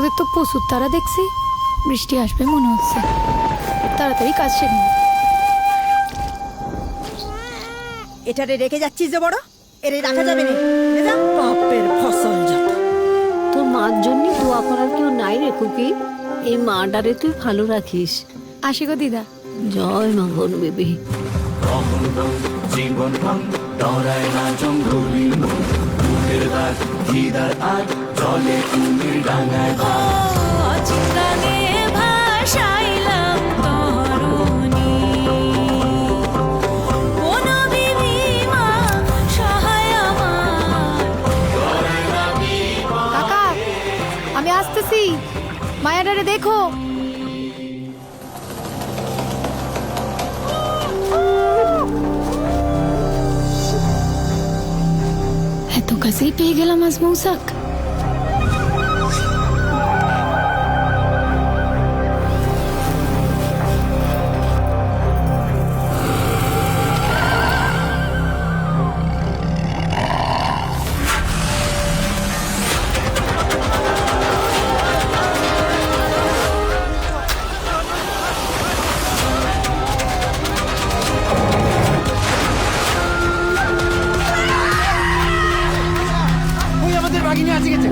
তোদের তো প্রচুর তারা দেখছি, বৃষ্টি আসবে মনে হচ্ছে। তাড়াতাড়ি কাজ সেরে নে। এটারে রেখে যাচ্ছিস যে বড়, এরে রাখা যাবে না। বাপের ফসল যত। তোর মার জন্য দোয়া করার কেউ নাই রে খুকি। এই মাটারে তুই ভালো রাখিস। আসি গো দিদা। জয় মা গণ বেবি। জীবন ডরায় না জঙ্গলি মুখের দাগ খিদার আগ চলে কুমির ডাঙায় কাকা আমি আসতেছি, মায়াডারে দেখো। এত কাছেই পেয়ে গেলাম আজ মৌসাক। ওই আমাদের বাগিনী আছে গেছে।